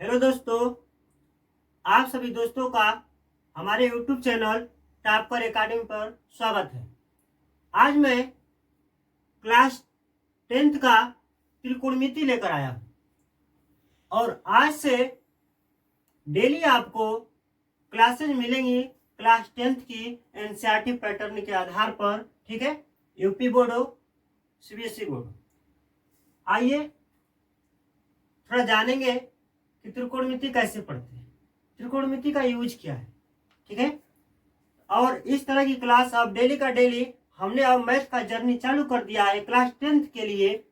Hello दोस्तों, आप सभी दोस्तों का हमारे YouTube चैनल टॉपर एकेडमी पर स्वागत है। आज मैं क्लास 10th का त्रिकोणमिति लेकर आया हूँ और आज से डेली आपको क्लासेज मिलेंगी क्लास 10th की एनसीईआरटी पैटर्न के आधार पर। ठीक है, यूपी बोर्ड हो, सीबीएसई बोर्ड हो। आइए थोड़ा जानेंगे कि त्रिकोणमिति कैसे पढ़ते हैं, त्रिकोणमिति का यूज क्या है। ठीक है, और इस तरह की क्लास अब डेली का डेली हमने अब मैथ का जर्नी चालू कर दिया है क्लास 10th के लिए।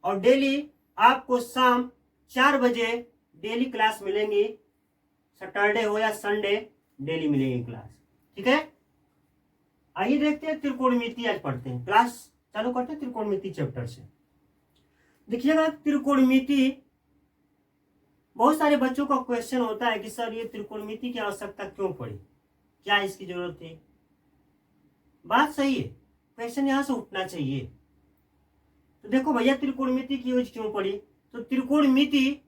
और डेली आपको शाम 4 बजे डेली क्लास मिलेंगी, सैटरडे हो या संडे डेली मिलेगी क्लास। ठीक है, आइए देखते हैं त्रिकोणमिति आज पढ़ते हैं। क्लास चालू करते हैं त्रिकोणमिति चैप्टर से। देखिएगा, त्रिकोणमिति बहुत सारे बच्चों का क्वेश्चन होता है कि सर ये त्रिकोणमिति की आवश्यकता क्यों पड़ी, क्या इसकी जरूरत है। बात सही है, क्वेश्चन यहां से उठना चाहिए। तो देखो भैया, त्रिकोणमिति की यूज क्यों पड़ी। तो त्रिकोणमिति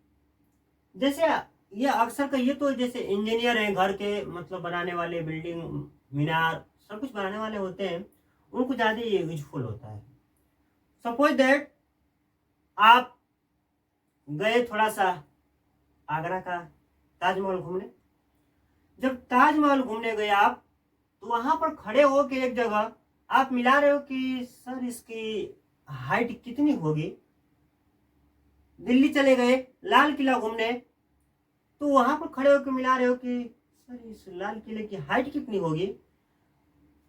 जैसे ये अक्सर का, ये तो जैसे इंजीनियर हैं, घर के मतलब बनाने वाले, बिल्डिंग मीनार सब कुछ बनाने वाले होते हैं, उनको ज्यादा ये यूजफुल होता है। सपोज दैट आप गए थोड़ा सा आगरा का ताजमहल घूमने। जब ताजमहल घूमने गए आप, तो वहां पर खड़े हो के एक जगह आप मिला रहे हो कि सर इसकी हाइट कितनी होगी। दिल्ली चले गए लाल किला घूमने, तो वहां पर खड़े होकर मिला रहे हो कि सर इस लाल किले की हाइट कितनी होगी।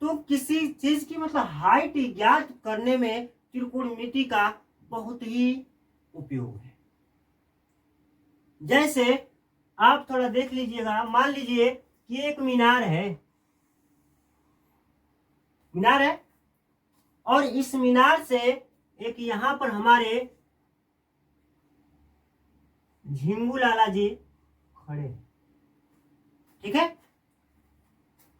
तो किसी चीज की मतलब हाइट ज्ञात करने में त्रिकोणमिति का बहुत ही उपयोग है। जैसे आप थोड़ा देख लीजिएगा, मान लीजिए कि एक मीनार है और इस मीनार से एक यहां पर हमारे झिंगू लाला जी खड़े। ठीक है,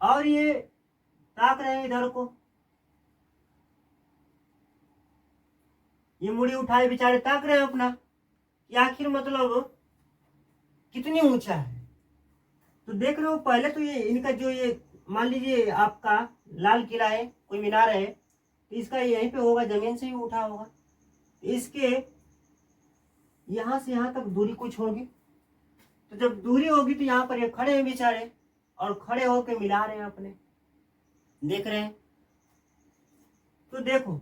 और ये ताक रहे हैं इधर को, ये मुड़ी उठाए बेचारे ताक रहे हैं अपना कि आखिर मतलब कितनी ऊंचा है। तो देख रहे हो, पहले तो ये इनका जो ये मान लीजिए आपका लाल किला है, कोई मीनार है, तो इसका यहीं पे होगा, जमीन से ही उठा होगा। इसके यहां से यहां तक दूरी कुछ होगी। तो जब दूरी होगी तो यहाँ पर ये खड़े हैं बेचारे और खड़े होके मिला रहे हैं अपने, देख रहे हैं। तो देखो,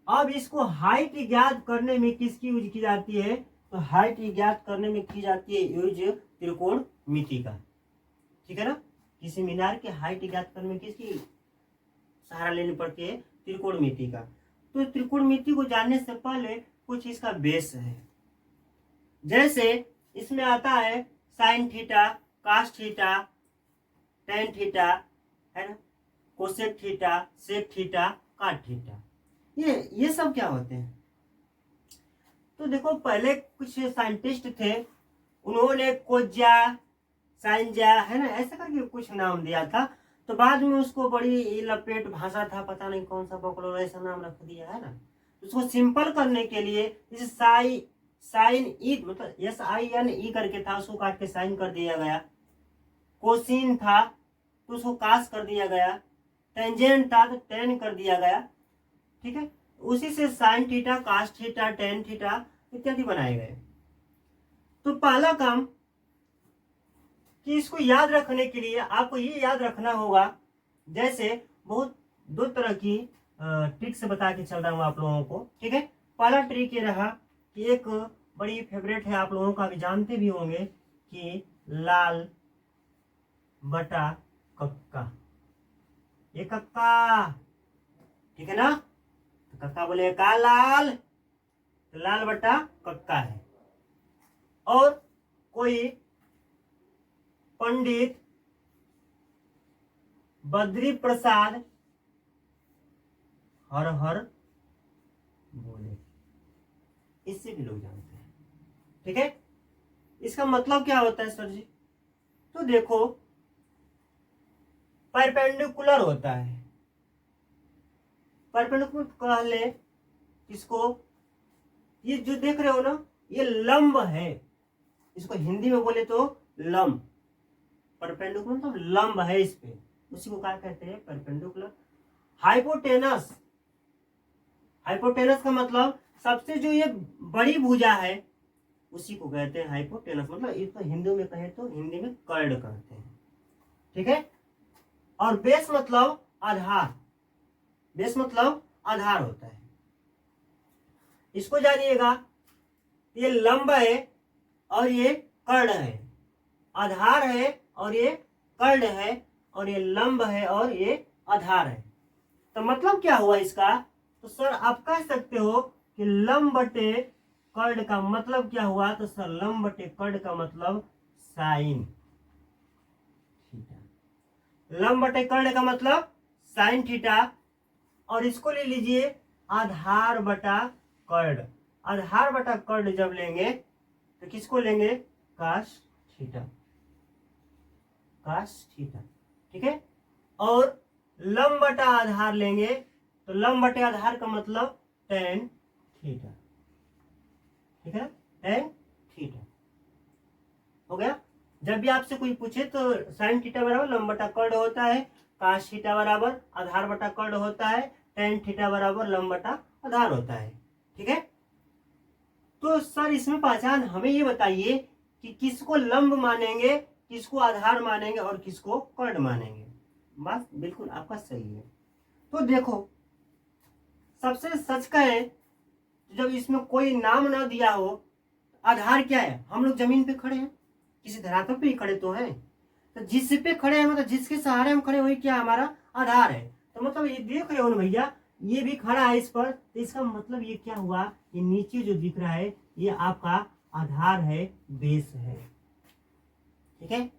अब इसको हाइट ज्ञात करने में किसकी यूज की जाती है। तो हाइट ज्ञात करने में की जाती है यूज त्रिकोणमिति का। ठीक है ना, किसी मीनार की हाइट ज्ञात करने में किसकी सहारा लेनी पड़ती है, त्रिकोणमिति का। तो त्रिकोणमिति को जानने से पहले कुछ इसका बेस है। जैसे इसमें आता है sine theta, cos theta, tan theta, है ना, cosec theta, sec theta, cot theta. ये सब क्या होते हैं। तो देखो, पहले कुछ साइंटिस्ट थे, उन्होंने कोज्या, साइंजा, है ना, ऐसा करके कुछ नाम दिया था। तो बाद में उसको बड़ी लपेट भाषा था, पता नहीं कौन सा पकड़ो, ऐसा नाम रख दिया है ना। उसको सिंपल करने के लिए जैसे साइन ई, मतलब SINE करके था, उसको काट के साइन कर दिया गया। कोसिन था तो उसको कास कर दिया गया। टेंजेंट था तो टेन कर दिया गया। ठीक है, उसी से sine theta, cos theta, tan theta इत्यादि बनाए गए। तो पहला काम कि इसको याद रखने के लिए आपको ये याद रखना होगा। जैसे बहुत दो तरह की ट्रिक्स बता के चल रहा हूँ आप लोगों को। ठीक है, पहला ट्रिक ये रहा कि एक बड़ी फेवरेट है, आप लोगों का भी जानते भी होंगे, कि लाल बटा कक्का। ये कक्का, ठीक है ना, तो कक्का बोले का लाल, तो लाल बटा कक्का है। और कोई पंडित बद्री प्रसाद हर हर बोले, इससे भी लोग जानते हैं। ठीक है, इसका मतलब क्या होता है सर जी। तो देखो, परपेंडिकुलर होता है, परपेंडिकुलर कह ले इसको, ये जो देख रहे हो ना, ये लंब है, इसको हिंदी में बोले तो लंब, परपेंडिकुलर मतलब लंब है इस पे, उसी को क्या कहते हैं, परपेंडिकुलर। हाइपोटेनस, हाइपोटेनस का मतलब सबसे जो ये बड़ी भुजा है उसी को कहते हैं हाइपोटेनस, मतलब इसको हिंदी में कहे तो हिंदी में कर्ण कहते हैं, ठीक है। और बेस मतलब आधार, बेस मतलब आधार होता है। इसको जानिएगा, ये लंब है और ये कर्ण है, आधार है और ये कर्ण है, और ये लंब है और ये आधार है। तो मतलब क्या हुआ इसका, तो सर आप कह सकते हो कि लंब बटे कर्ण का मतलब क्या हुआ, तो सर लंब बटे कर्ण का मतलब साइन थीटा, लंब बटे कर्ण का मतलब साइन थीटा। और इसको ले लीजिए आधार बटा कर्ण, आधार बटा कर्ण जब लेंगे तो किसको लेंगे, काश थीटा, काश थीटा, ठीक है। और लंब बटा आधार लेंगे तो लंब बटे आधार का मतलब टेन थीटा, ठीक है, टेन थीटा हो गया। जब भी आपसे कोई पूछे तो साइन थीटा बराबर लंब बटा कर्ण होता है, काश थीटा बराबर आधार बटा कर्ण होता है, टेन थीटा बराबर लंब बटा आधार होता है, ठीक है। तो सर इसमें पहचान हमें ये बताइए कि किसको लंब मानेंगे, किसको आधार मानेंगे और किसको कर्ण मानेंगे। बस बिल्कुल आपका सही है। तो देखो सबसे सच का है, जब इसमें कोई नाम ना दिया हो, आधार क्या है, हम लोग जमीन पे खड़े हैं, किसी धरातल पे ही खड़े तो हैं, तो जिस पे खड़े हैं मतलब जिसके सहारे हम खड़े वही क्या हमारा आधार है। तो मतलब ये देख रहे हो ना भैया, ये भी खड़ा है इस पर, तो इसका मतलब ये क्या हुआ, ये नीचे जो दिख रहा है ये आपका आधार है, बेस है, ठीक है।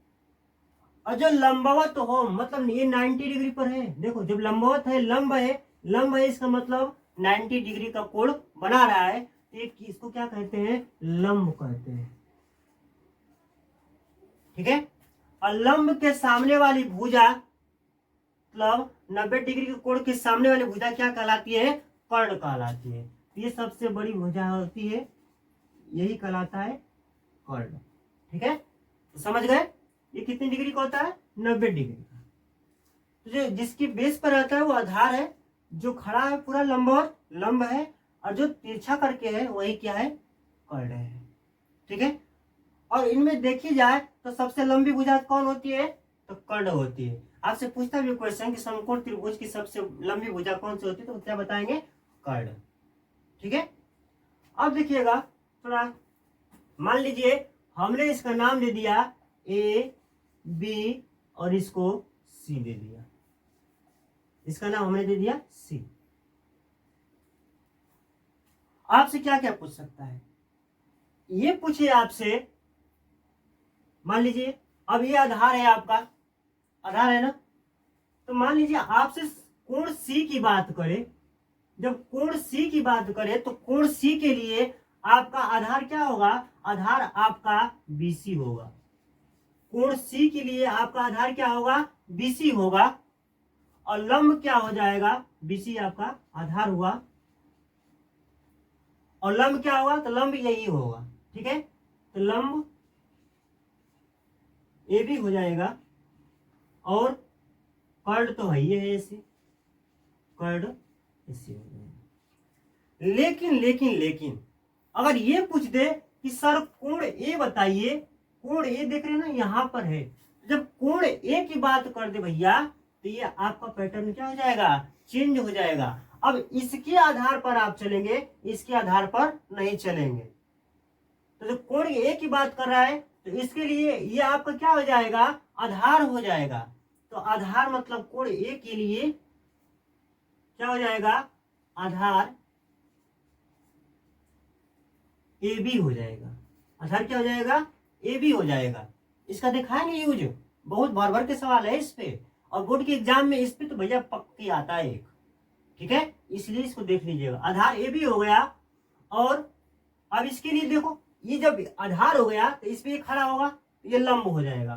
और जो लंबवत हो मतलब ये 90 डिग्री पर है, देखो जब लंबवत है, लंब है, लंब है इसका मतलब 90 डिग्री का कोण बना रहा है, तो एक इसको क्या कहते हैं, लंब कहते हैं, ठीक है। और लंब के सामने वाली भुजा मतलब 90 डिग्री के कोण के सामने वाली भुजा क्या कहलाती है, कर्ण कहलाती है। ये सबसे बड़ी भुजा होती है, यही कहलाता है कर्ण, ठीक है। तो समझ गए ये कितनी डिग्री का होता है, 90 डिग्री का। तो जो जिसकी बेस पर रहता है वो आधार है, जो खड़ा है पूरा लंबवत लंब है, और जो तिरछा करके है वही क्या है, कर्ण है, ठीक है। और इनमें देखी जाए तो सबसे लंबी भुजा कौन होती है, तो कर्ण होती है। आपसे पूछता भी क्वेश्चन कि समकोण त्रिभुज की सबसे लंबी भुजा कौन सी होती है, तो क्या बताएंगे, कर्ण, ठीक है। अब देखिएगा थोड़ा, मान लीजिए हमने इसका नाम दे दिया ए बी और इसको सी दे दिया, इसका नाम हमने दे दिया सी। आपसे क्या क्या पूछ सकता है, ये पूछिए आपसे, मान लीजिए अब ये आधार है आपका, आधार है ना, तो मान लीजिए आपसे कोण सी की बात करें, जब कोण सी की बात करें तो कोण सी के लिए आपका आधार क्या होगा, आधार आपका बीसी होगा, कोण सी के लिए आपका आधार क्या होगा, बीसी होगा, और लंब क्या हो जाएगा, बीसी आपका आधार हुआ, और लंब क्या होगा, तो लंब यही होगा, ठीक है। तो लंब ए भी हो जाएगा, और कर्ण तो है ही है ऐसे, कर्ण ऐसे हो जाएगा। लेकिन लेकिन लेकिन अगर ये पूछ दे कि सर कोण ए बताइए, कोण ए देख रहे हैं ना यहाँ पर है, जब कोण ए की बात कर दे भैया तो ये आपका पैटर्न क्या हो जाएगा, चेंज हो जाएगा। अब इसके आधार पर आप चलेंगे, इसके आधार पर नहीं चलेंगे। तो जब कोण ए की बात कर रहा है तो इसके लिए ये आपका क्या हो जाएगा, आधार हो जाएगा। तो आधार मतलब कोण ए के लिए क्या हो जाएगा, आधार ए बी हो जाएगा, आधार क्या हो जाएगा, ए बी हो जाएगा। इसका दिखाएंगे यूज, बहुत बार बार के सवाल है इस पे, और बोर्ड के एग्जाम में इस पे तो भैया पक्की आता है एक, ठीक है, इसलिए इसको देख लीजिएगा। आधार ए बी हो गया, और अब इसके लिए देखो ये जब आधार हो गया तो इस पे खड़ा होगा तो ये लंब हो जाएगा,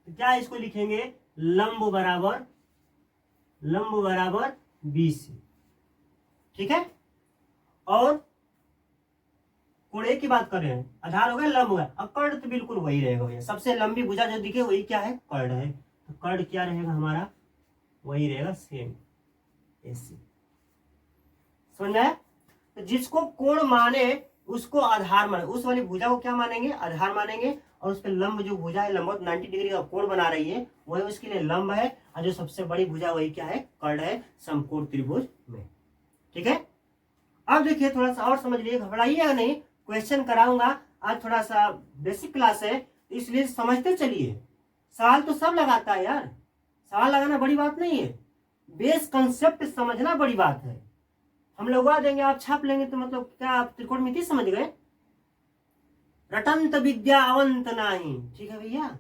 तो क्या इसको लिखेंगे, लंब बराबर बीसी, ठीक है। और कोण एक की बात कर रहे हैं, आधार हो गया, लंब हो गया। अब कर्ण तो बिल्कुल वही रहेगा भैया, सबसे लंबी भुजा जो दिखे वही क्या है, कर्ण है। तो कर्ण क्या रहेगा हमारा, वही रहेगा सेम ऐसे। समझ आया? तो जिसको कोण माने उसको आधार माने, उस वाली भुजा को क्या मानेंगे, आधार मानेंगे। और उस पर लंब जो भुजा है, लंबवत 90 डिग्री का कोण बना रही है, वही उसके लिए लंब है। और जो सबसे बड़ी भुजा वही क्या है, कर्ण है समकोण त्रिभुज में। ठीक है, अब देखिए थोड़ा सा और समझ लीजिए, घबराइएगा नहीं, क्वेश्चन कराऊंगा। आज थोड़ा सा बेसिक क्लास है, इसलिए समझते चलिए। सवाल तो सब लगाता है यार, सवाल लगाना बड़ी बात नहीं है, बेस कंसेप्ट समझना बड़ी बात है। हम लगवा देंगे, आप छाप लेंगे तो मतलब क्या आप त्रिकोणमिति समझ गए? रटंत विद्या अवंत नहीं। ठीक है भैया,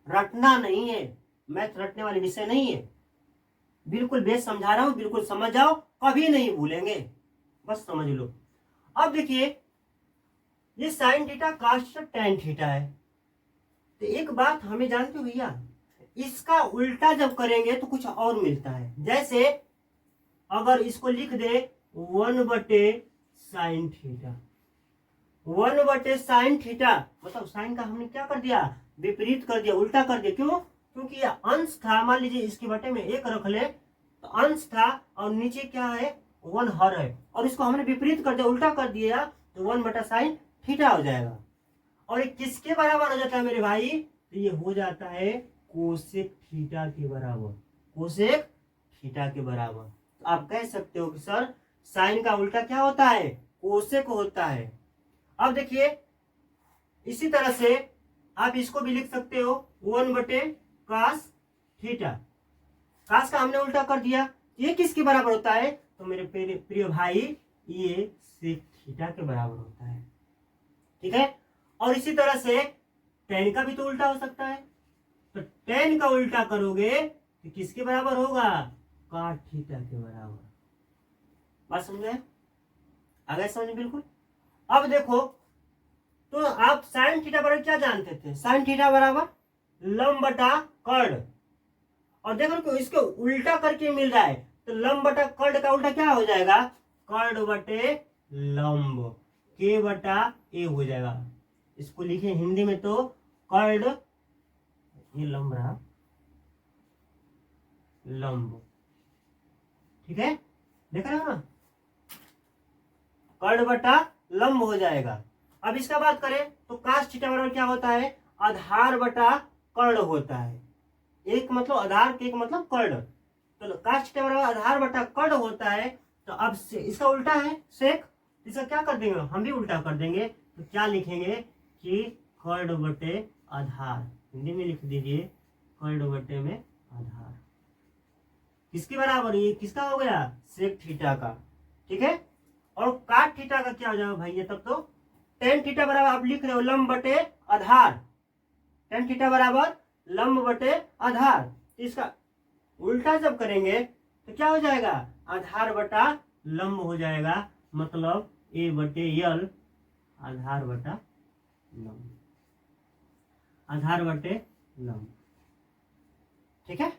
रटना नहीं है, मैथ रटने वाले विषय नहीं है। बिल्कुल बेस समझा रहा हूं, बिल्कुल समझ जाओ, कभी नहीं भूलेंगे, बस समझ लो। अब देखिए, ये sine theta cos tan theta है। तो एक बात हमें जानते हो भैया, इसका उल्टा जब करेंगे तो कुछ और मिलता है। जैसे अगर इसको लिख दे 1/sin थीटा, 1/sin थीटा, मतलब साइन का हमने क्या कर दिया, विपरीत कर दिया, उल्टा कर दिया। क्यों? क्योंकि ये अंश था, मान लीजिए इसके बटे में एक रख ले तो अंश था, और नीचे क्या है, 1 हर है, और इसको हमने विपरीत कर दिया, उल्टा कर दिया, तो 1/sin थीटा हो जाएगा। और ये किसके बराबर हो जाता है मेरे भाई, तो ये हो जाता है कोसेक थीटा के बराबर, कोसेक थीटा के बराबर। तो आप कह सकते हो कि सर साइन का उल्टा क्या होता है, कोसेक होता है। अब देखिए, इसी तरह से आप इसको भी लिख सकते हो 1/cos थीटा। कास का हमने उल्टा कर दिया, ये किसके बराबर होता है, तो मेरे प्रिय भाई ये सेक थीटा के बराबर होता है। ठीक है, और इसी तरह से टेन का भी तो उल्टा हो सकता है। तो टेन का उल्टा करोगे तो किसके बराबर होगा, काट थीटा के बराबर। बात समझ में आ गया समझ? बिल्कुल। अब देखो, तो आप साइन थीटा बराबर क्या जानते थे, साइन थीटा बराबर लंब बटा कर्ण। और देखो कि इसको उल्टा करके मिल रहा है, तो लंब बटा कर्ण का उल्टा क्या हो जाएगा, कर्ण बटे लंब, के बटा ए हो जाएगा। इसको लिखे हिंदी में तो कर्ण, ये लंब रहा, लंब। ठीक है, देख रहे हो ना, कर्ण बटा लंब हो जाएगा। अब इसका बात करें तो कास थीटा बराबर क्या होता है, आधार बटा कर्ण होता है। एक मतलब आधार, एक मतलब कर्ण। तो कास थीटा बराबर आधार बटा कर्ण होता है। तो अब से इसका उल्टा है सेक, इसका क्या कर देंगे, हम भी उल्टा कर देंगे। तो क्या लिखेंगे कि कर्ण बटे आधार, हिंदी में लिख दीजिए कर्ण बटे में आधार, किसके बराबर, ये किसका हो गया, सेक थीटा का। ठीक है, और काट थीटा का क्या हो जाएगा भैया, तब तो टेन थीटा बराबर आप लिख रहे हो लंब बटे आधार, टेन थीटा बराबर लंब बटे आधार। इसका उल्टा जब करेंगे तो क्या हो जाएगा, आधार बटा लंब हो जाएगा, मतलब ए बटे यल, आधार बटा लंब, आधार बटे लंब। ठीक है,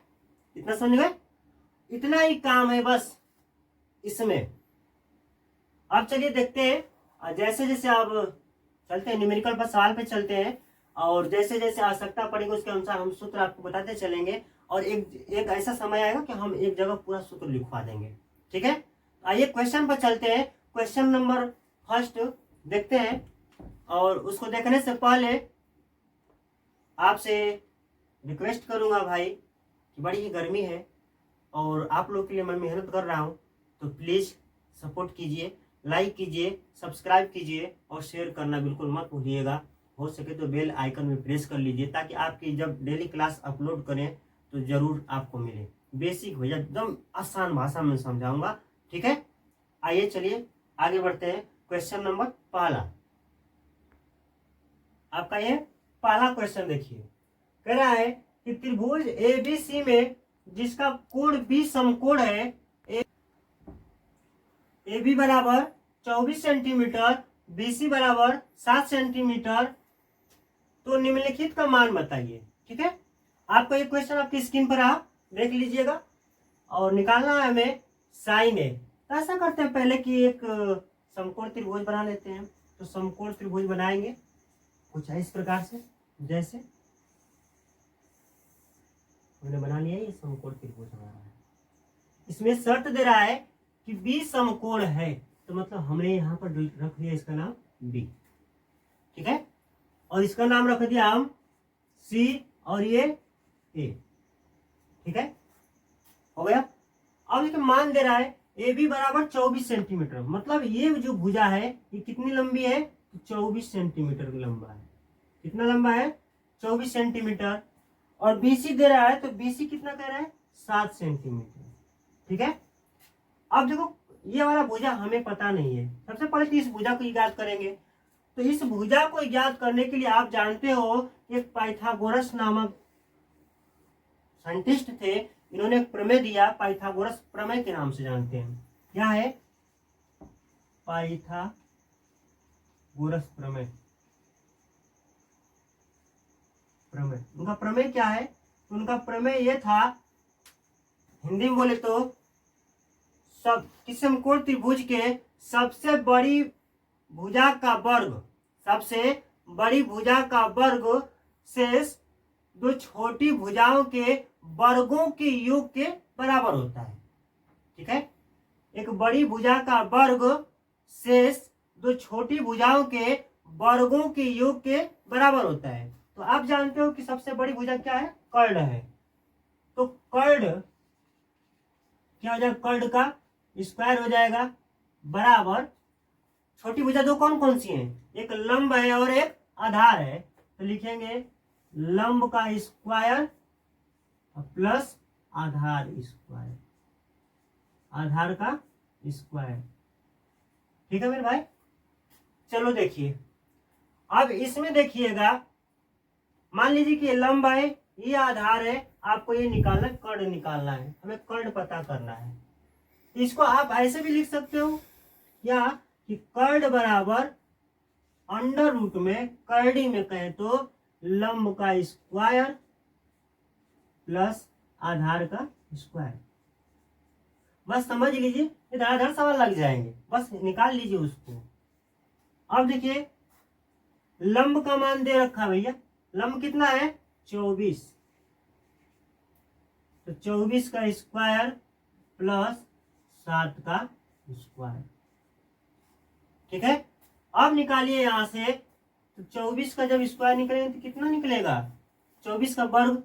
इतना समझ गए, इतना ही काम है बस इसमें। अब चलिए देखते हैं, जैसे जैसे आप चलते हैं न्यूमेरिकल पर सवाल पे चलते हैं, और जैसे जैसे आवश्यकता पड़ेगी उसके अनुसार हम सूत्र आपको बताते चलेंगे। और एक ऐसा समय आएगा कि हम एक जगह पूरा सूत्र लिखवा देंगे। ठीक है, आइए क्वेश्चन पर चलते हैं। क्वेश्चन नंबर फर्स्ट देखते हैं, और उसको देखने से पहले आपसे रिक्वेस्ट करूंगा भाई कि बड़ी ही गर्मी है और आप लोग के लिए मैं मेहनत कर रहा हूँ, तो प्लीज़ सपोर्ट कीजिए, लाइक कीजिए, सब्सक्राइब कीजिए, और शेयर करना बिल्कुल मत भूलिएगा। हो सके तो बेल आइकन में प्रेस कर लीजिए, ताकि आपकी जब डेली क्लास अपलोड करें तो ज़रूर आपको मिले। बेसिक भैया एकदम आसान भाषा में समझाऊंगा। ठीक है, आइए चलिए आगे बढ़ते हैं। क्वेश्चन नंबर पहला आपका, ये पहला क्वेश्चन देखिए, कह रहा है कि त्रिभुज एबीसी में जिसका कोण बी समकोण है, ए बी बराबर 24 सेंटीमीटर, बी सी बराबर 7 सेंटीमीटर, तो निम्नलिखित का मान बताइए। ठीक है, आपको ये क्वेश्चन आपकी स्क्रीन पर आप देख लीजिएगा, और निकालना है हमें साइन ए। तो ऐसा करते हैं पहले कि एक समकोण त्रिभुज बना लेते हैं। तो समकोण त्रिभुज बनाएंगे कुछ इस प्रकार से, जैसे हमने बना लिया ये समकोण त्रिभुज हमारा है। इसमें शर्त दे रहा है कि बी समकोण है, तो मतलब हमने यहाँ पर रख दिया इसका नाम बी, ठीक है, और इसका नाम रख दिया हम सी और ये ए, ठीक है, हो गया। अब इसका मान दे रहा है ए बी बराबर 24 सेंटीमीटर, मतलब ये जो भुजा है ये कितनी लंबी है, 24 सेंटीमीटर लंबा है। कितना लंबा है, 24 सेंटीमीटर। और बीसी दे रहा है, तो बीसी कितना कह रहा है, 7 सेंटीमीटर, ठीक है। अब देखो ये वाला भुजा हमें पता नहीं है, सबसे पहले तो इस भुजा को ज्ञात करेंगे। तो इस भुजा को ज्ञात करने के लिए आप जानते हो एक पाइथागोरस नामक साइंटिस्ट थे, इन्होंने एक प्रमेय दिया, पाइथागोरस प्रमेय के नाम से जानते हैं। क्या है, पाइथागोरस प्रमेय। उनका प्रमेय क्या है, तो उनका प्रमेय ये था, हिंदी में बोले तो सब समकोण त्रिभुज के सबसे बड़ी भुजा का वर्ग, सबसे बड़ी भुजा का वर्ग शेष दो छोटी भुजाओं के वर्गों के योग के बराबर होता है, ठीक है। एक बड़ी भुजा का वर्ग शेष दो छोटी भुजाओं के वर्गों के योग के बराबर होता है। तो आप जानते हो कि सबसे बड़ी भुजा क्या है, कर्ण है। तो कर्ण क्या हो जाएगा, कर्ण का स्क्वायर हो जाएगा बराबर, छोटी भुजा दो कौन कौन सी हैं, एक लंब है और एक आधार है, तो लिखेंगे लंब का स्क्वायर प्लस आधार स्क्वायर, आधार का स्क्वायर, ठीक है मेरे भाई। चलो देखिए, अब इसमें देखिएगा, मान लीजिए कि ये लंब है, ये आधार है, आपको ये निकालना, कर्ण निकालना है, हमें कर्ण पता करना है। इसको आप ऐसे भी लिख सकते हो या कि कर्ण बराबर अंडर रूट में, कर्णी में कहें तो लंब का स्क्वायर प्लस आधार का स्क्वायर। बस समझ लीजिए, ये धड़ाधड़ सवाल लग जाएंगे, बस निकाल लीजिए उसको। अब देखिए लंब का मान दे रखा भैया, लंब कितना है 24, तो 24 का स्क्वायर प्लस 7 का स्क्वायर, ठीक है। अब निकालिए यहां से, तो 24 का जब स्क्वायर निकलेगा तो कितना निकलेगा, 24 का वर्ग,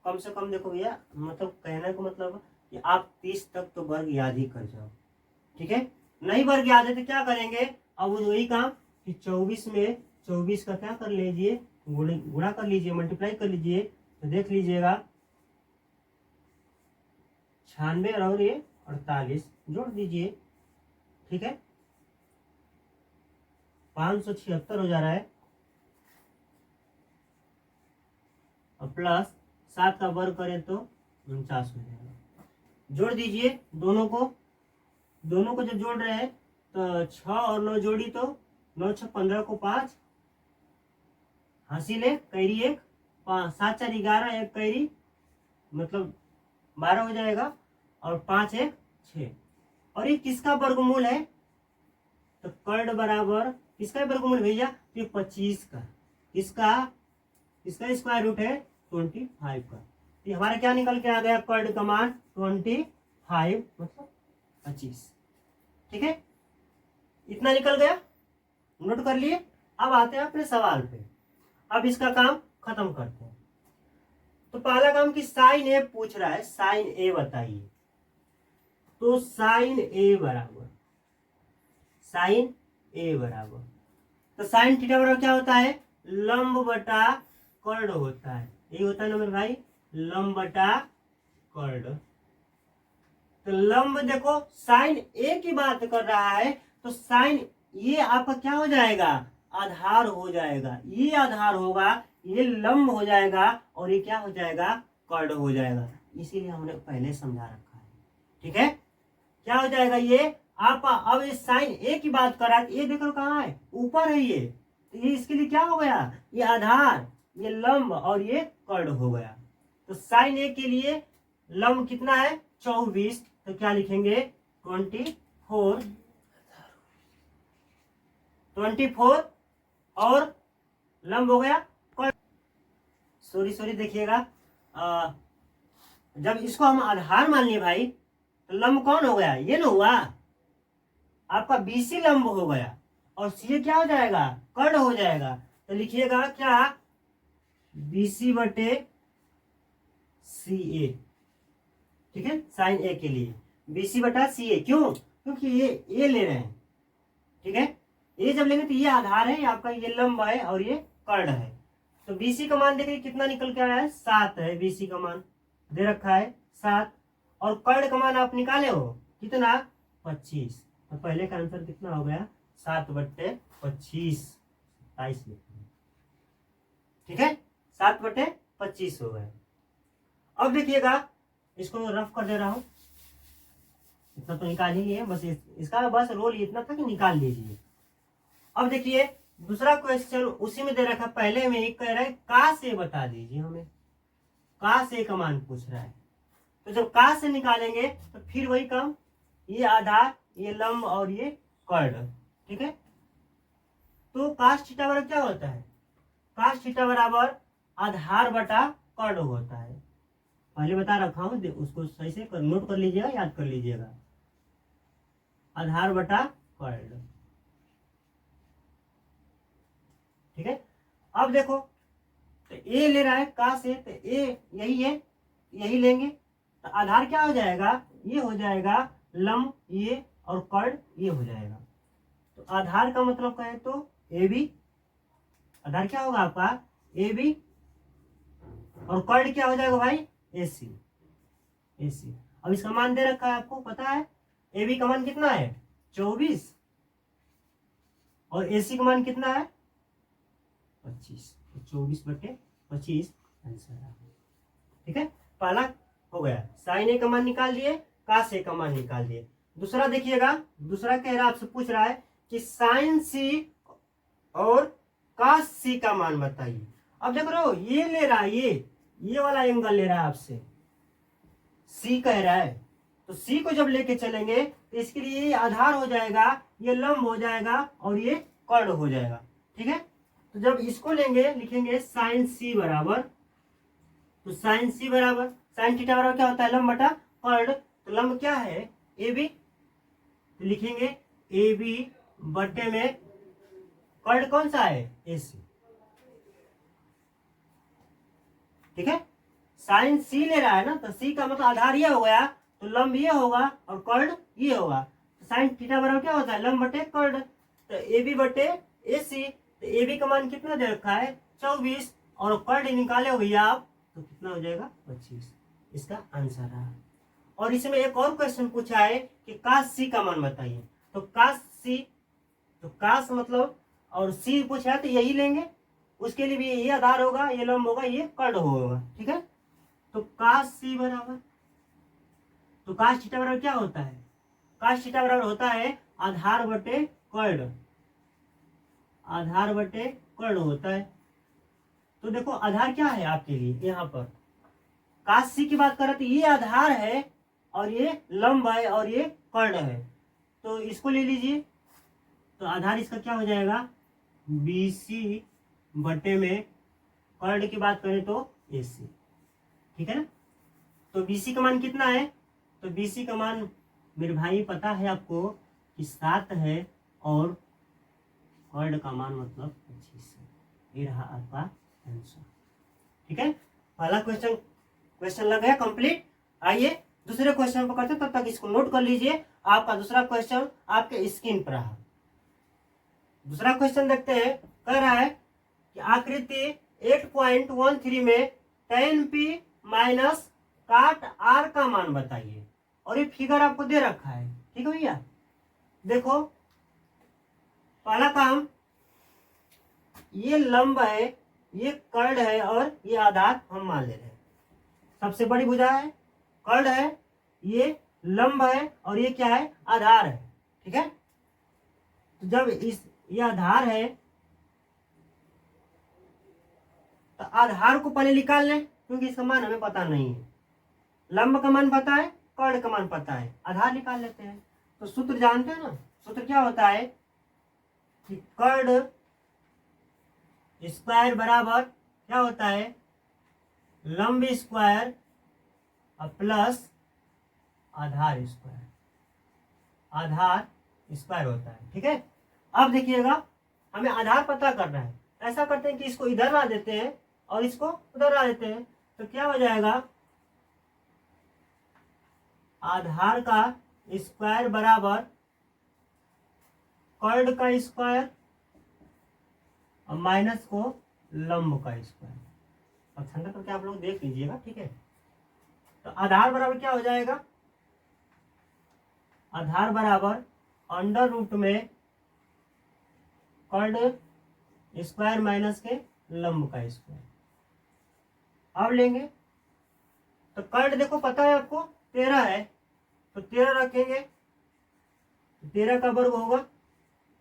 कम से कम देखो भैया, मतलब कहने का मतलब कि आप 30 तक तो वर्ग याद ही कर जाओ, ठीक है। नहीं वर्ग याद है तो क्या करेंगे, अब वही काम कि 24 में 24 का क्या कर लीजिए, गुणा कर लीजिए, मल्टीप्लाई कर लीजिए, तो देख लीजिएगा 96 और ये 48 जोड़ दीजिए, ठीक है, 576 हो जा रहा है, और प्लस 7 का वर्ग करें तो 49 हो जाएगा। जोड़ दीजिए दोनों को जब जोड़ रहे हैं तो 6 और 9 जोड़ी तो 9 6 15 को 5 हासिल है, कैरी 1, 5 7 4 11, एक कैरी मतलब 12 हो जाएगा, और 5 1 6। और ये किसका वर्गमूल है, तो कर्ण बराबर किसका वर्गमूल भैया, तो 25 का, इसका स्क्वायर रूट है 25 का। तो हमारा क्या निकल के आ गया, कर्ण का मान 25 मतलब 25, ठीक है, इतना निकल गया, नोट कर लिए। अब आते हैं अपने सवाल पे, अब इसका काम खत्म करते हैं। तो पहला काम कि साइन ए पूछ रहा है, साइन ए बताइए। तो साइन ए बराबर तो साइन थीटा बराबर क्या होता है, लंब बटा कर्ण होता है, यही होता है ना मेरे भाई, लंब बटा कर्ण। तो लंब देखो साइन ए की बात कर रहा है, तो साइन ये आपका क्या हो जाएगा, आधार हो जाएगा, ये आधार होगा, ये लंब हो जाएगा, और ये क्या हो जाएगा, कर्ण हो जाएगा। इसीलिए हमने पहले समझा रखा है, ठीक है। क्या हो जाएगा ये आपका, अब ये साइन ए की बात कर रहा है, ये देखो कहाँ है, ऊपर है ये, तो ये इसके लिए क्या हो गया, ये आधार, ये लंब, और ये कर्ण हो गया। तो साइन ए के लिए लंब कितना है 24, तो क्या लिखेंगे 24, 24 और लंब हो गया कर्ण। सॉरी देखिएगा, जब इसको हम आधार मान लिए भाई तो लंब कौन हो गया, ये ना हुआ आपका बीसी लंब हो गया और सी क्या हो जाएगा, कर्ण हो जाएगा। तो लिखिएगा क्या, बीसी बटे सी ए, ठीक है, साइन ए के लिए बीसी बटा सी ए। क्यों, क्योंकि ये ए ले रहे हैं, ठीक है। ये जब लेंगे तो ये आधार है, आपका ये लंब है और ये कर्ण है। तो बीसी का मान देखिए कितना निकल के आया है, 7 है बीसी का मान दे रखा है 7, और कर्ण का मान आप निकाले हो कितना, 25। तो पहले का आंसर कितना हो गया, 7/25, 27, ठीक है, 7/25 हो गया। अब देखिएगा, इसको रफ कर दे रहा हूं, इतना तो निकाल ही लिए, बस इसका बस रोल इतना था कि निकाल लीजिए। अब देखिए दूसरा क्वेश्चन उसी में दे रखा, पहले में एक कह रहा है का से बता दीजिए, हमें का से का मान पूछ रहा है। तो जब का से निकालेंगे तो फिर वही काम, ये आधार, ये लंब और ये कर्ण, ठीक है। तो काश थीटा बराबर क्या होता है, काश थीटा बराबर आधार बटा कर्ण होता है। पहले बता रखा हूं, उसको सही से नोट कर लीजिएगा, याद कर लीजिएगा, आधार बटा कर्ण, ठीक है। अब देखो तो ए ले रहा है का से, तो ए यही है, यही लेंगे तो आधार क्या हो जाएगा, ये हो जाएगा लंब ये और कर्ण ये हो जाएगा। तो आधार का मतलब कहे तो ए बी, आधार क्या होगा आपका ए बी, और कर्ण क्या हो जाएगा भाई ए सी, ए सी। अब इसका मान दे रखा है आपको पता है, ए बी का मान कितना है 24 और ए सी का मान कितना है 25, तो 24/25 आंसर है, ठीक है। पहला हो गया, साइन ए का मान निकाल दिए, कास ए का मान निकाल दिए। दूसरा देखिएगा, दूसरा कह रहा आपसे पूछ रहा है कि साइन सी और कास सी का मान बताइए। अब देख रहे हो ये ले रहा है, ये वाला एंगल ले रहा है आपसे, सी कह रहा है, तो सी को जब लेके चलेंगे तो इसके लिए ये आधार हो जाएगा, ये लंब हो जाएगा और ये कर्ण हो जाएगा, ठीक है। तो जब इसको लेंगे लिखेंगे साइन सी बराबर, तो साइन सी बराबर साइन थीटा बराबर क्या होता है, लंब बटा कर्ण। तो लंब क्या है ए बी, तो लिखेंगे ए बी बटे में कर्ण कौन सा है ए सी, ठीक है। साइन सी ले रहा है ना, तो सी का मतलब आधार ये हो गया, तो लंब ये होगा और कर्ण ये होगा। तो साइन थीटा बराबर क्या होता है, लंब बटे कर्ण। तो ए बी बटे ए सी, तो ए बी का मान कितना दे रखा है 24 और कर्ण निकाले हो भैया आप, तो कितना हो जाएगा 25, इसका आंसर है। और इसमें एक और क्वेश्चन पूछा है कि कास सी का मान बताइए। तो कास सी, तो कास मतलब और सी पूछा है तो यही लेंगे, उसके लिए भी ये आधार होगा, ये लंब होगा, ये कर्ण होगा, ठीक है। तो कास सी बराबर, तो कास थीटा बराबर क्या होता है, कास थीटा बराबर होता है आधार बटे कर्ण, आधार बटे कर्ण होता है। तो देखो आधार क्या है आपके लिए, यहाँ पर कास सी की बात करें तो ये आधार है और ये लंब है और ये कर्ण है, तो इसको ले लीजिए। तो आधार इसका क्या हो जाएगा बीसी बटे में कर्ण की बात करें तो एसी, ठीक है ना। तो बीसी का मान कितना है, तो बीसी का मान मेरे भाई पता है आपको कि 7 है और कर्ण का मान मतलब 25 है। ये रहा आपका आंसर, ठीक है। पहला क्वेश्चन लग गया कंप्लीट। आइए दूसरे क्वेश्चन पर करते, तब तक इसको नोट कर लीजिए। आपका दूसरा क्वेश्चन आपके स्क्रीन पर रहा। दूसरा क्वेश्चन देखते हैं, कह रहा है कि आकृति 8.13 में tan p माइनस काट r का मान बताइए। और ये फिगर आपको दे रखा है, ठीक है भैया। देखो पहला काम, ये लंब है, ये कर्ण है और ये आधार हम मान ले रहे हैं। सबसे बड़ी भुजा है, कर्ण है, ये लंब है और ये क्या है आधार है, ठीक है। तो जब ये आधार है तो आधार को पहले निकाल लें, क्योंकि इसका मान हमें पता नहीं है। लंब का मान पता है, कर्ण का मान पता है, आधार निकाल लेते हैं। तो सूत्र जानते हैं ना, सूत्र क्या होता है, कि कर्ड स्क्वायर बराबर क्या होता है, लंब स्क्वायर प्लस आधार स्क्वायर, आधार स्क्वायर होता है। ठीक है, अब देखिएगा हमें आधार पता करना है। ऐसा करते हैं कि इसको इधर ला देते हैं और इसको उधर ला देते हैं, तो क्या हो जाएगा, आधार का स्क्वायर बराबर कर्ड का स्क्वायर और माइनस को लंब का स्क्वायर। अब ठंडा करके आप लोग देख लीजिएगा। ठीक है, तो आधार बराबर क्या हो जाएगा, आधार बराबर अंडर रूट में कर्ड स्क्वायर माइनस के लंब का स्क्वायर। अब लेंगे तो कर्ड देखो पता है आपको 13 है, तो 13 रखेंगे, 13 का वर्ग होगा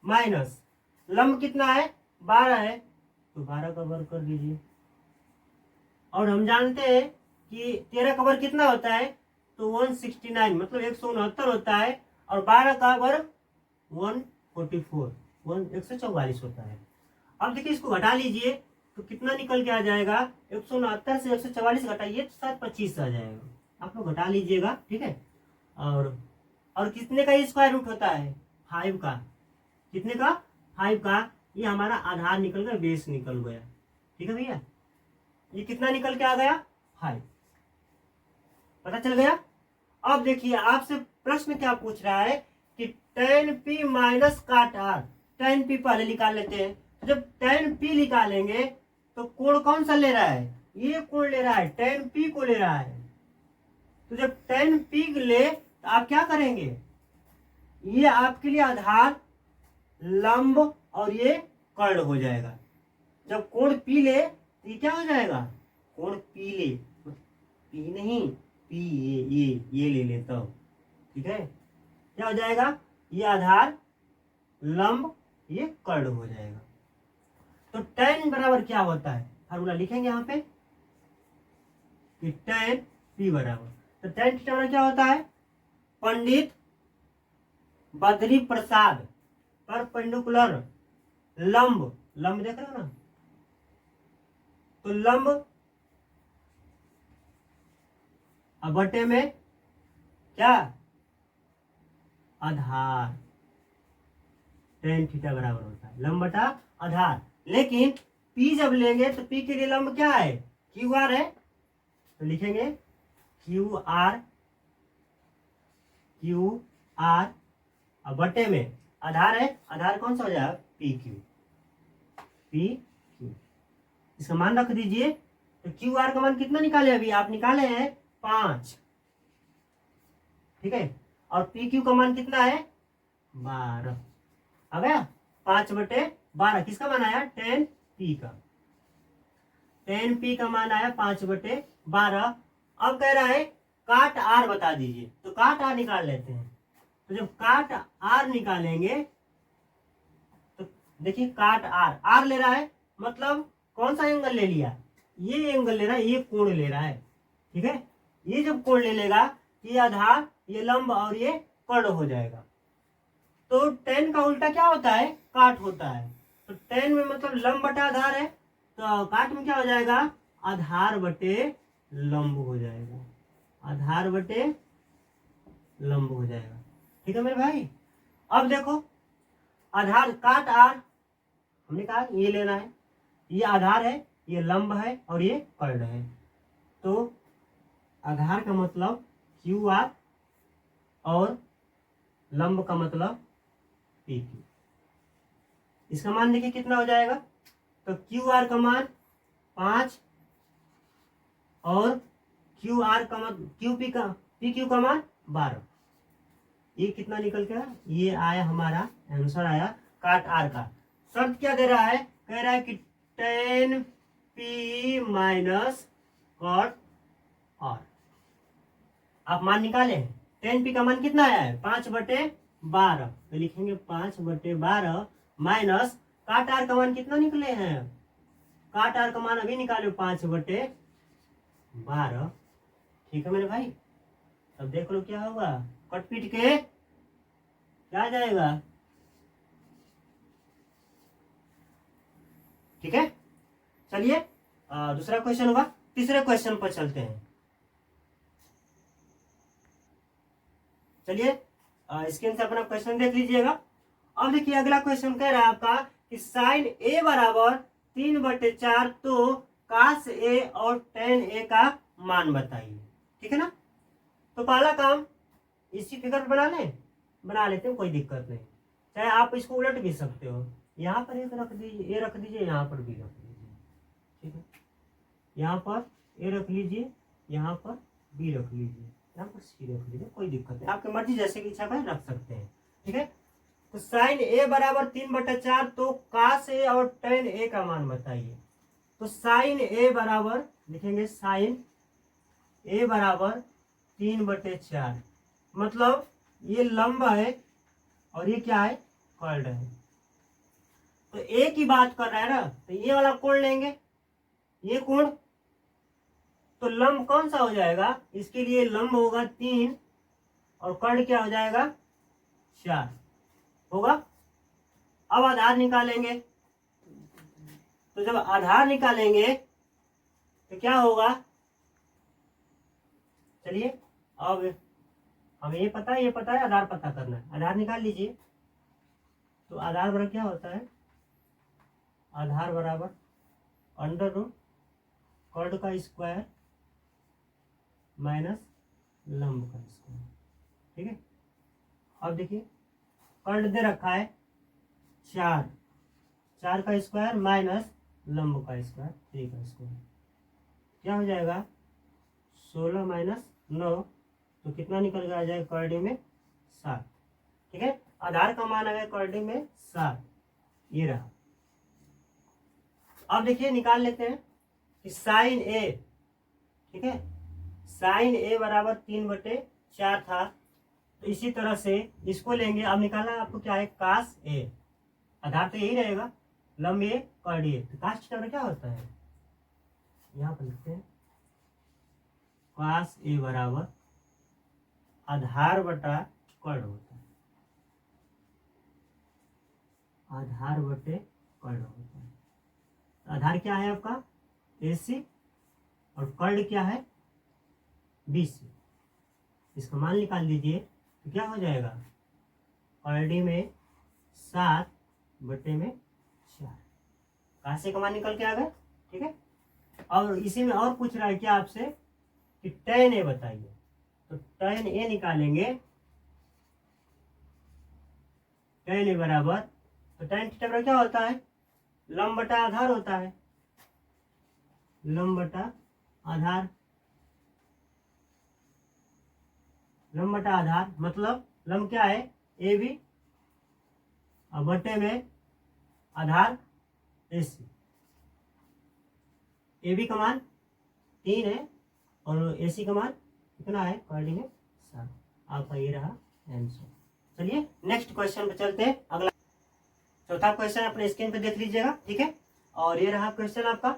माइनस लंब कितना है 12 है, तो 12 का वर्ग कर दीजिए। और हम जानते हैं कि 13 का वर्ग कितना होता है, तो 169 मतलब 169 होता है, और 12 का वर्ग 144 144 होता है। अब देखिए इसको घटा लीजिए तो कितना निकल के आ जाएगा, 169 से 144 घटाइए तो शायद 25 आ जाएगा। आप लोग घटा लीजिएगा। ठीक है, और कितने का स्क्वायर रूट होता है, 5 का। कितने का, 5 का। ये हमारा आधार निकल गया, बेस निकल गया। ठीक है भैया, ये कितना निकल के आ गया, 5, पता चल गया। अब देखिए आपसे प्रश्न क्या पूछ रहा है कि tan p माइनस काट r, tan p पहले निकाल लेते हैं। तो जब tan p निकालेंगे तो कोण कौन सा ले रहा है, ये कोण ले रहा है, tan p को ले रहा है। तो जब tan p ले तो आप क्या करेंगे, ये आपके लिए आधार, लंब और ये कर्ण हो जाएगा। जब कोण p ले तो ये क्या हो जाएगा, कोण p ले, p नहीं p, ये ले लेता हूं। ठीक है, क्या हो जाएगा, ये आधार, लंब, ये कर्ण हो जाएगा। तो tan बराबर क्या होता है, फार्मूला लिखेंगे यहाँ पे कि tan p बराबर, तो tan थीटा बराबर क्या होता है, पंडित बद्री प्रसाद परपेंडिकुलर लंब, लंब देख रहे हो ना, तो लंब बटे में क्या, आधार, tan थीटा बराबर होता है लंब बटा आधार। लेकिन p जब लेंगे तो p के लिए लंब क्या है, क्यू आर है, तो लिखेंगे क्यू आर और बटे में आधार है, आधार कौन सा हो जाएगा, पी क्यू। इसका मान रख दीजिए। तो क्यू आर का मान कितना निकाले, अभी आप निकाले हैं 5। ठीक है, और पी क्यू का मान कितना है, 12 आ गया। 5/12 किसका मान आया, tan p का, tan p का मान आया 5/12। अब कह रहा है काट r बता दीजिए, तो काट r निकाल लेते हैं। तो जब काट r निकालेंगे तो देखिए काट r ले रहा है, मतलब कौन सा एंगल ले लिया, ये एंगल ले रहा है, ये कोण ले रहा है। ठीक है, ये जब कोण ले लेगा ये आधार, ये लंब और ये कर्ण हो जाएगा। तो tan का उल्टा क्या होता है, काट होता है। तो tan में मतलब लंब बटा आधार है, तो काट में क्या हो जाएगा, आधार बटे लंब हो जाएगा, आधार बटे लंब हो जाएगा। ठीक है मेरे भाई। अब देखो आधार काट r हमने कहा ये लेना है, ये आधार है, ये लंब है और ये कर्ण है। तो आधार का मतलब क्यू आर और लंब का मतलब पी क्यू। इसका मान देखिए कितना हो जाएगा, तो क्यू आर का मान 5 और क्यू आर का मान पी क्यू का मान 12। ये कितना निकल के आया, ये आया हमारा आंसर आया काट आर का। शर्त क्या दे रहा है, कह रहा है कि tan p minus cot R. आप मान निकाले हैं, tan p का मान कितना आया है, 5/12, तो लिखेंगे 5/12 माइनस काट आर का मान कितना निकले हैं, काट आर का मान अभी निकालो 5/12। ठीक है मेरे भाई, अब देख लो क्या होगा, कट पीट के क्या आ जाएगा, ठीक है, चलिए दूसरा क्वेश्चन होगा। तीसरे क्वेश्चन पर चलते हैं। चलिए स्क्रीन से अपना क्वेश्चन देख लीजिएगा। अब देखिए अगला क्वेश्चन कह रहा है आपका कि साइन ए बराबर 3/4 तो कास ए और टेन ए का मान बताइए। ठीक है ना, तो पहला काम इसी फिगर पे बना लेते हैं, कोई दिक्कत नहीं। चाहे आप इसको उलट भी सकते हो, यहाँ पर एक रख दीजिए, ए रख दीजिए, यहाँ पर बी रख दीजिए। ठीक है, यहाँ पर ए रख लीजिए, यहाँ पर बी रख लीजिए, यहाँ पर सी रख लीजिए, कोई दिक्कत नहीं, आपकी मर्जी जैसे की इच्छा करें रख सकते हैं। ठीक है, तो साइन ए बराबर 3/4 तो कास ए और टेन ए का मान बताइए। तो साइन ए बराबर लिखेंगे, साइन ए बराबर 3/4, मतलब ये लंब है और ये क्या है, कर्ड है। तो ए की बात कर रहा है ना, तो ये वाला कोण लेंगे, ये कोण, तो लंब कौन सा हो जाएगा, इसके लिए लंब होगा 3 और कर्ड क्या हो जाएगा, 4 होगा। अब आधार निकालेंगे, तो जब आधार निकालेंगे तो क्या होगा, चलिए अब हमें ये पता है आधार पता करना है। आधार निकाल लीजिए, तो आधार बराबर क्या होता है, आधार बराबर अंडर रूट कर्ड का स्क्वायर माइनस लंब का स्क्वायर। ठीक है, अब देखिए कर्ड दे रखा है 4 का स्क्वायर माइनस लंब का स्क्वायर 3 का स्क्वायर, क्या हो जाएगा 16 माइनस 9, तो कितना निकल के आ जाएगा कर्ड में 7। ठीक है, आधार का मान आ गया कर्ड में 7, ये रहा। अब देखिए निकाल लेते हैं कि साइन ए, ठीक है, साइन ए बराबर 3/4 था, तो इसी तरह से इसको लेंगे। अब निकालना आपको क्या है, कास ए, आधार तो यही रहेगा, लंब ए कर्ड ए, तो कास थीटा क्या होता है, यहाँ पर लिखते हैं कास ए बराबर आधार बटा कर्ड होता है, आधार बटे कर्ड होता है। आधार क्या है आपका AC और कर्ड क्या है BC, इसका मान निकाल लीजिए, तो क्या हो जाएगा कर्ड में 7/4, कासे का मान निकल के आ गया। ठीक है, और इसी में और पूछ रहा है क्या आपसे कि tan A बताइए, तो tan A निकालेंगे, tan A बराबर, तो tan थीटा बराबर क्या होता है, लंब बटा आधार होता है, लंब बटा आधार, लंब बटा आधार मतलब लंब क्या है AB और बटे में आधार AC। AB का मान 3 है और AC का मान कितना है, कर्ड में 7। आपका ये रहा आंसर। चलिए नेक्स्ट क्वेश्चन पे चलते हैं। अगला चौथा क्वेश्चन अपने स्क्रीन पे देख लीजिएगा। ठीक है, और ये रहा क्वेश्चन आपका।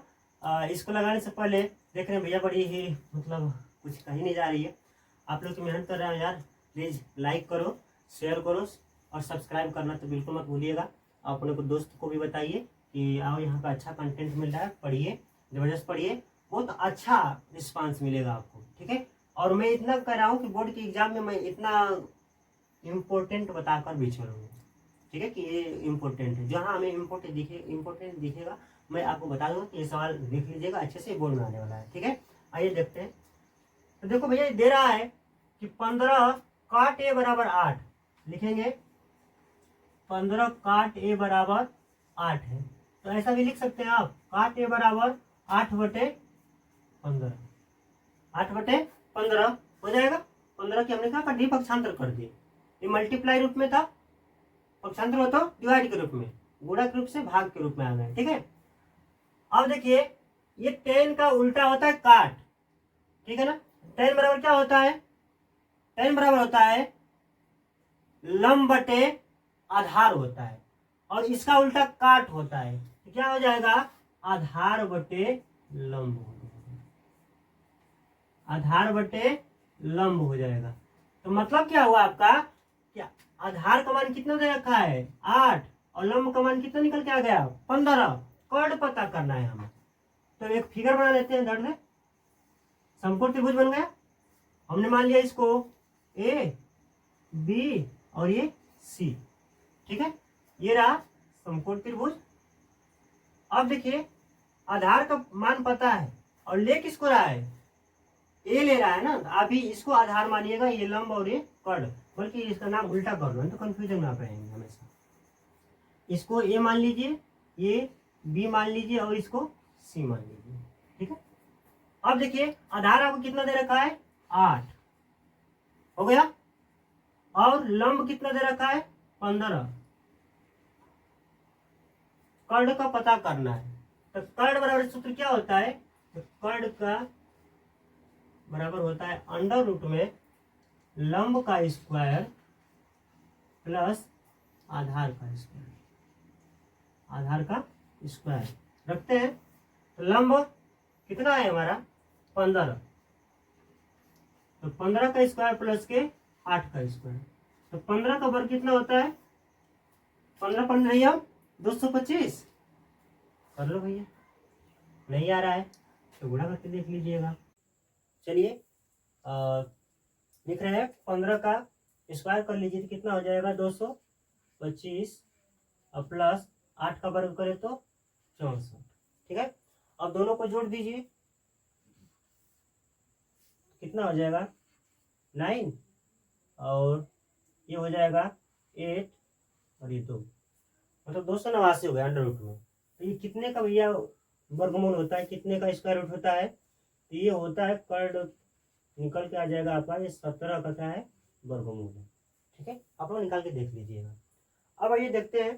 इसको लगाने से पहले देख रहे हैं भैया बड़ी ही मतलब कुछ कहीं नहीं जा रही है, आप लोग तो मेहनत कर रहे हैं यार, प्लीज़ लाइक करो, शेयर करो और सब्सक्राइब करना तो बिल्कुल मत भूलिएगा। अपने को दोस्त को भी बताइए कि आओ यहाँ का अच्छा कंटेंट मिल रहा है, पढ़िए, ज़बरदस्त पढ़िए, बहुत अच्छा रिस्पांस मिलेगा आपको। ठीक है, और मैं इतना कह रहा हूँ कि बोर्ड के एग्जाम में मैं इतना इम्पोर्टेंट बताकर भी छोड़ूंगा। ठीक है, कि ये इम्पोर्टेंट है, जहाँ हमें इम्पोर्टेंट दिखेगा मैं आपको बता दूंगा कि ये सवाल देख लीजिएगा, अच्छे से बोर्ड में आने वाला है। ठीक है, आइए देखते हैं। तो देखो भैया दे रहा है कि 15 काट ए बराबर 8, लिखेंगे 15 काट ए बराबर 8 है, तो ऐसा भी लिख सकते हैं आप, काट ए बराबर 8/15, 8/15 हो जाएगा। 15 की हमने क्या कर दी, पक्षांतर कर दिए, ये मल्टीप्लाई रूप में था, पक्षांतर हो तो डिवाइड के रूप में, गुणा के रूप से भाग के रूप में आ गए। ठीक है, अब देखिए ये टेन का उल्टा होता है काट, ठीक है ना, टेन बराबर क्या होता है, टेन बराबर होता है लंब बटे आधार होता है, और इसका उल्टा काट होता है, तो क्या हो जाएगा आधार बटे लंब हो जाएगा, आधार बटे लंब हो जाएगा। तो मतलब क्या हुआ आपका, क्या आधार का मान कितना दे रखा है 8 और लंब का मान कितना निकल के आ गया 15, कर्ण पता करना है हमें। तो एक फिगर बना लेते हैं इधर से। समकोण त्रिभुज बन गया। हमने मान लिया इसको ए बी और ये सी, ठीक है। ये रहा समकोण त्रिभुज। अब देखिए आधार का मान पता है और ले किसको रहा है, ए ले रहा है ना। अभी इसको आधार मानिएगा, ये लंब और ये कर्ण, बल्कि इसका नाम उल्टा कर दो तो कंफ्यूजन में आप रहेंगे हमेशा। इसको ए मान लीजिए, ये बी मान लीजिए और इसको सी मान लीजिए, ठीक है। अब देखिए आधार आपको कितना दे रखा है, 8 हो गया। और लंब कितना दे रखा है, 15। कर्ण का पता करना है। तो कर्ण बराबर सूत्र क्या होता है, तो कर्ण का बराबर होता है अंडर रूट में लंब का स्क्वायर प्लस आधार का स्क्वायर। आधार का स्क्वायर रखते हैं। तो लंब कितना है हमारा, 15। तो 15 का स्क्वायर प्लस के 8 का स्क्वायर। तो 15 का वर्ग कितना होता है, 15 15 225। कर लो भैया, नहीं आ रहा है तो गुणा करके देख लीजिएगा। चलिए लिख रहे हैं 15 का स्क्वायर कर लीजिए तो कितना हो जाएगा, 225 और प्लस 8 का वर्ग करें तो 64, ठीक है। अब दोनों को जोड़ दीजिए, कितना हो जाएगा 9 और ये हो जाएगा 8 और ये 2, मतलब 289 हो गया अंडर रूट में। तो ये कितने का भैया वर्गमूल होता है, कितने का स्क्वायर रूट होता है, तो ये होता है कर्ण निकल के आ जाएगा आपका, ये 17 का क्या है वर्गमूल है, ठीक है। आप लोग निकाल के देख लीजिएगा। अब आइए देखते हैं।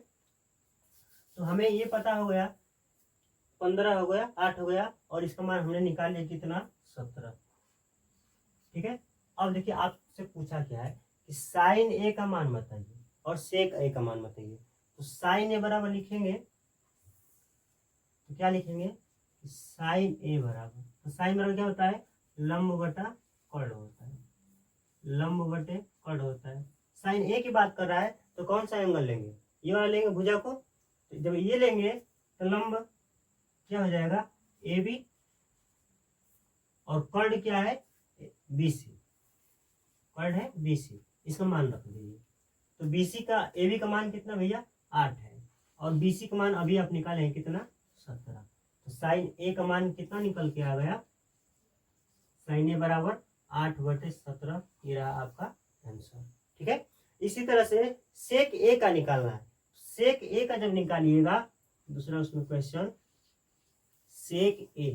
तो हमें ये पता हो गया 15 हो गया, 8 हो गया और इसका मान हमने निकाल लिया कितना, 17, ठीक है। अब देखिए आपसे पूछा क्या है कि साइन ए का मान बताइए और सेक ए का मान बताइए। तो साइन ए बराबर लिखेंगे तो क्या लिखेंगे, साइन ए बराबर, तो साइन बराबर क्या होता है, लंब बटा कर्ण होता है, लंब बटे कर्ण होता है। साइन ए की बात कर रहा है तो कौन सा एंगल लेंगे, ये वाला लेंगे भुजा को। तो जब ये लेंगे तो लंब क्या हो जाएगा, ए बी, और कर्ण क्या है, बी सी। कर्ण है बी सी, इसका मान रख दीजिए। तो बी सी का ए बी का मान कितना भैया, 8 है और बी सी का मान अभी आप निकाले हैं कितना, 17। तो साइन ए का मान कितना निकल के आ गया, साइन ए बराबर 8/17, ये रहा आपका आंसर, ठीक है। इसी तरह से सेक ए का निकालना है। सेक ए का जब निकालिएगा, दूसरा उसमें क्वेश्चन, सेक ए,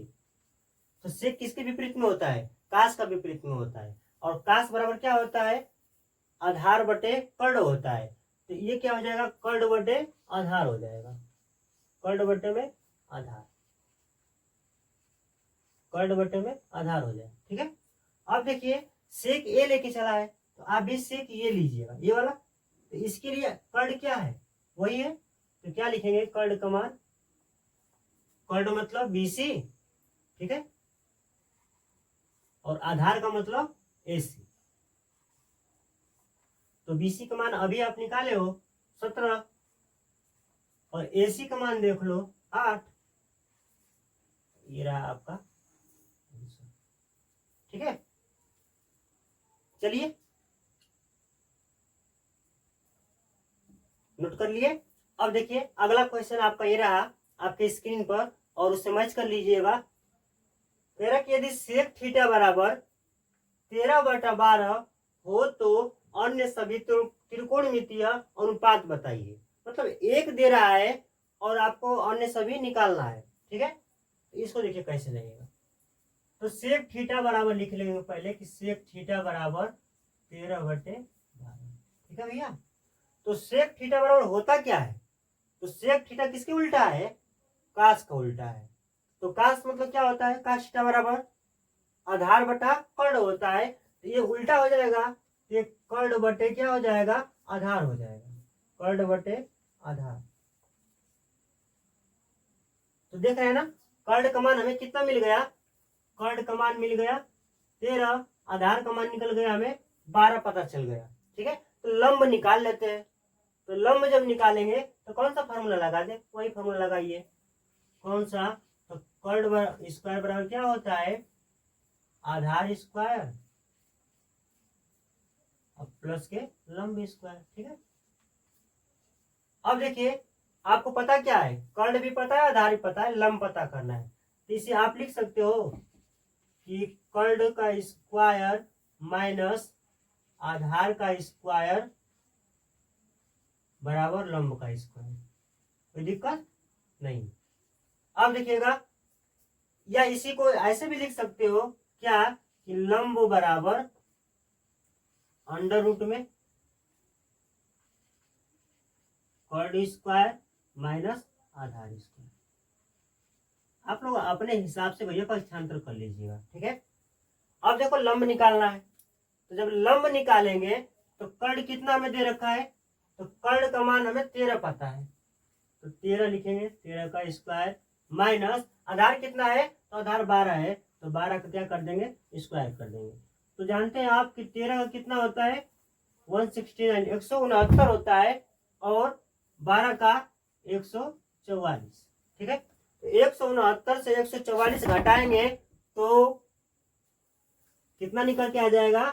तो सेक किसके विपरीत में होता है, कास का विपरीत में होता है। और कास बराबर क्या होता है, आधार बटे कर्ण होता है। तो ये क्या हो जाएगा, कर्ण बटे आधार हो जाएगा, कर्ण बटे में आधार, कर्ण बटे में आधार हो जाए, ठीक है। अब देखिए सेक ए लेके चला है तो आप भी सेक ये लीजिएगा, ये वाला। तो इसके लिए कर्ण क्या है, वही है। तो क्या लिखेंगे, कर्ण का मान, कर्ण मतलब बीसी, ठीक है, और आधार का मतलब एसी। तो बीसी का मान अभी आप निकाले हो 17 और एसी का मान देख लो 8, ये रहा आपका आंसर, ठीक है। चलिए नोट कर लिए। अब देखिए अगला क्वेश्चन आपका ये रहा आपके स्क्रीन पर और उससे मैच कर लीजिएगा। कह रहा कि यदि सेक थीटा बराबर 13/12 हो तो अन्य सभी त्रिकोणमितीय अनुपात बताइए। मतलब एक दे रहा है और आपको अन्य सभी निकालना है, ठीक है। तो इसको देखिए कैसे लगेगा। तो सेक थीटा बराबर लिख लेंगे पहले कि सेक थीटा बराबर 13/12, ठीक है भैया। तो सेक थीटा बराबर होता क्या है, तो सेक थीटा किसके उल्टा है, कास का उल्टा है। तो कास मतलब क्या होता है, कास थीटा बराबर आधार बटा कर्ण होता है। तो ये उल्टा हो जाएगा, ये कर्ण बटे क्या हो जाएगा, आधार हो जाएगा, कर्ण बटे आधार। तो देख रहे हैं ना, कर्ण का मान हमें कितना मिल गया, कर्ण का मान मिल गया 13, आधार का मान निकल गया हमें 12 पता चल गया, ठीक है। तो लंब निकाल लेते हैं। तो लंब जब निकालेंगे तो कौन सा फार्मूला लगा दे, वही फार्मूला लगाइए। कौन सा? तो कर्ड स्क्वायर बराबर क्या होता है? आधार स्क्वायर और प्लस के लंब स्क्वायर। ठीक है, अब देखिए आपको पता क्या है, कर्ड भी पता है, आधार भी पता है, लंब पता करना है। तो इसे आप लिख सकते हो कि कर्ड का स्क्वायर माइनस आधार का स्क्वायर बराबर लंब का स्क्वायर। कोई दिक्कत नहीं। अब देखिएगा, या इसी को ऐसे भी लिख सकते हो क्या, कि लंब बराबर अंडर रूट में कर्ड स्क्वायर माइनस आधार स्क्वायर। आप लोग अपने हिसाब से भैया पक्षांतर कर लीजिएगा। ठीक है, अब देखो लंब निकालना है, तो जब लंब निकालेंगे तो कर्ड कितना में दे रखा है, तो कर्ड का मान हमें 13 पता है, तो 13 लिखेंगे, 13 का स्क्वायर माइनस आधार कितना है, तो आधार 12 है, तो 12 का क्या कर देंगे, स्क्वायर कर देंगे। तो जानते हैं आप कि 13 का कितना होता है, 169 169 होता है, और 12 का 144। ठीक है, तो 169 से 144 घटाएंगे तो कितना निकल के आ जाएगा,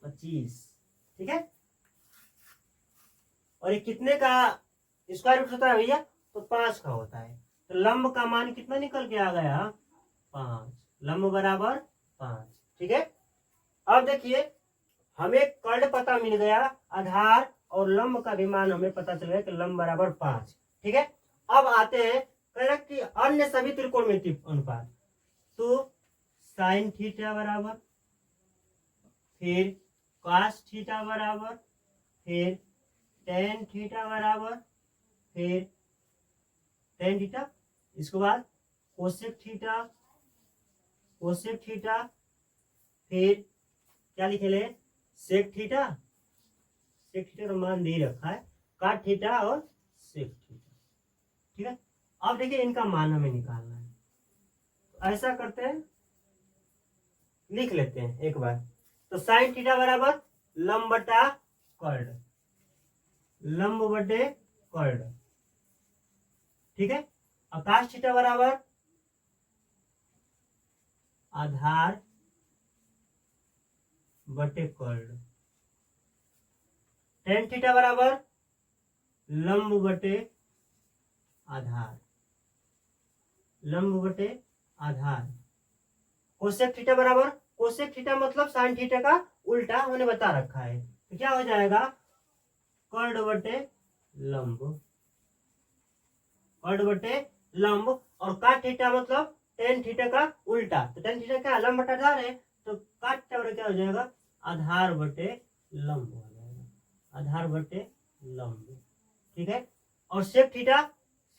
25। ठीक है, और ये कितने का स्क्वायर रूट होता है भैया, तो 5 का होता है। तो लंब का मान कितना निकल के आ गया, 5। लंब बराबर 5। ठीक है, अब देखिए हमें कर्ड पता मिल गया, आधार और लंब का भी मान हमें पता चल गया कि लंब बराबर 5। ठीक है, अब आते हैं करेक्ट कि अन्य सभी त्रिकोणमितीय अनुपात। तो साइन थीटा बराबर, फिर कॉस थीटा बराबर, फिर टेन थीटा बराबर, फिर टेन थीटा, इसके बाद कोसेक थीटा, कोसेक थीटा, फिर क्या लिखे, सेक थीटा, सेक थीटा का मान दे रखा है, काट थीटा और सेक थीटा। ठीक है, अब देखिए इनका मान हमें निकालना है, तो ऐसा करते हैं, लिख लेते हैं एक बार। तो साइन थीटा बराबर लंब बटा कर्ड, लंब बटे कर्ड। ठीक है, आकाश थीटा बराबर आधार बटे कर्ड, टेन थीटा बराबर लंब बटे आधार, लंब बटे आधार। कोसेक थीटा बराबर, कोसेक थीटा मतलब साइन थीटा का उल्टा उन्हें बता रखा है, तो क्या हो जाएगा, कर्ड बटे लंब, कर्ड बटे लंब। और काट थीटा मतलब टेन थीटा का उल्टा, तो टेन थीटा क्या, लंब बटा आधार है, तो काट थीटा बराबर क्या हो जाएगा, आधार बटे लंब हो जाएगा, आधार बटे लंब। ठीक है, और सेक थीटा,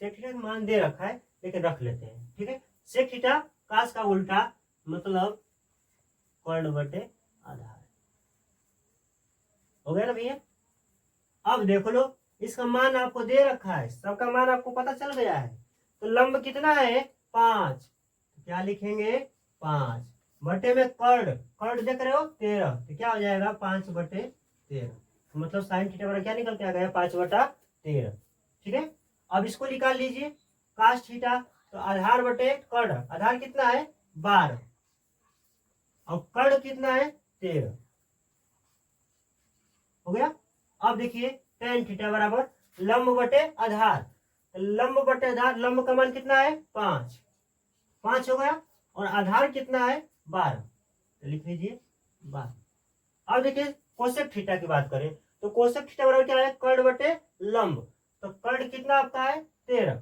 सेक थीटा का मान दे रखा है लेकिन रख लेते हैं। ठीक है, सेक थीटा कास का उल्टा मतलब कर्ड बटे आधार। हो गया ना भैया, अब देख लो इसका मान आपको दे रखा है, सबका मान आपको पता चल गया है। तो लंब कितना है, 5, तो क्या लिखेंगे, 5 बटे में कर्ड, कर्ड देख रहे हो 13, तो क्या हो जाएगा 5 बटे 13, तो मतलब साइन थीटा बराबर क्या निकल के आ गया, 5 बटा 13। ठीक है, अब इसको निकाल लीजिए, कास थीटा, तो आधार बटे कर्ड, आधार कितना है 12 और कर्ड कितना है 13। हो गया, अब देखिए टेन थीटा बराबर लंब बटे आधार, लंब बटे आधार, लंब का मान कितना है 5, 5 हो गया, और आधार कितना है 12, तो लिख लीजिए 12। अब देखिए कोसेक थीटा की बात करें, तो कोसेक थीटा बराबर क्या है, कर्ड बटे लंब, तो कर्ड कितना आपका है 13,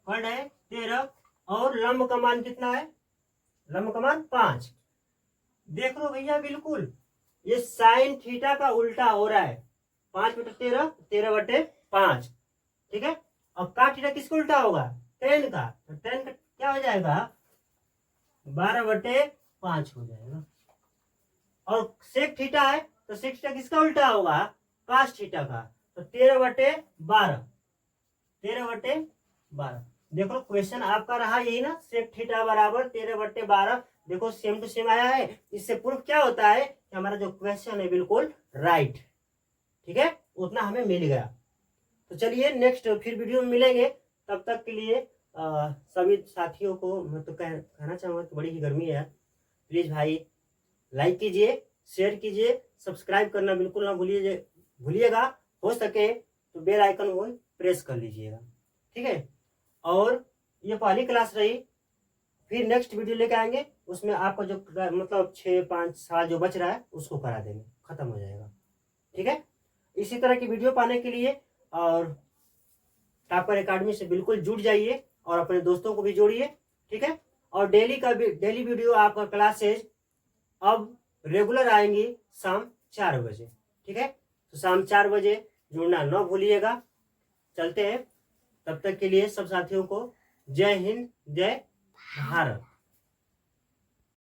कर्ड है 13, और लंब का मान कितना है, लंब का मान 5। देख लो भैया बिल्कुल ये साइन थीटा का उल्टा हो रहा है, 5 बटे 13, 13 बटे 5। ठीक है, और काट थीटा किसका उल्टा होगा, टेन का, तो टेन का क्या हो जाएगा 12 बटे 5 हो जाएगा। और सेक थीटा है, तो सेक थीटा किसका उल्टा होगा, कास थीटा का, तो 13 बटे 12, 13 बटे 12। देखो क्वेश्चन आपका रहा यही ना, सेक थीटा बराबर 13 बटे 12। देखो सेम टू सेम आया है, इससे प्रूफ क्या होता है कि हमारा जो क्वेश्चन है बिल्कुल राइट। ठीक है, उतना हमें मिल गया। तो चलिए नेक्स्ट फिर वीडियो में मिलेंगे, तब तक के लिए सभी साथियों को मैं तो कहना चाहूँगा कि बड़ी ही गर्मी है, प्लीज़ भाई लाइक कीजिए, शेयर कीजिए, सब्सक्राइब करना बिल्कुल ना भूलिएगा। हो सके तो बेल आइकन को प्रेस कर लीजिएगा, ठीक है। और ये पहली क्लास रही, फिर नेक्स्ट वीडियो लेके आएंगे, उसमें आपका जो मतलब 6-5 साल जो बच रहा है उसको करा देंगे, खत्म हो जाएगा, ठीक है। इसी तरह की वीडियो पाने के लिए और टॉपर एकेडमी से बिल्कुल जुड़ जाइए और अपने दोस्तों को भी जोड़िए, ठीक है। और डेली वीडियो आपका क्लासेज अब रेगुलर आएंगी शाम 4 बजे, ठीक है। तो शाम 4 बजे जुड़ना न भूलिएगा। चलते हैं, तब तक के लिए सब साथियों को जय हिंद, जय भारत।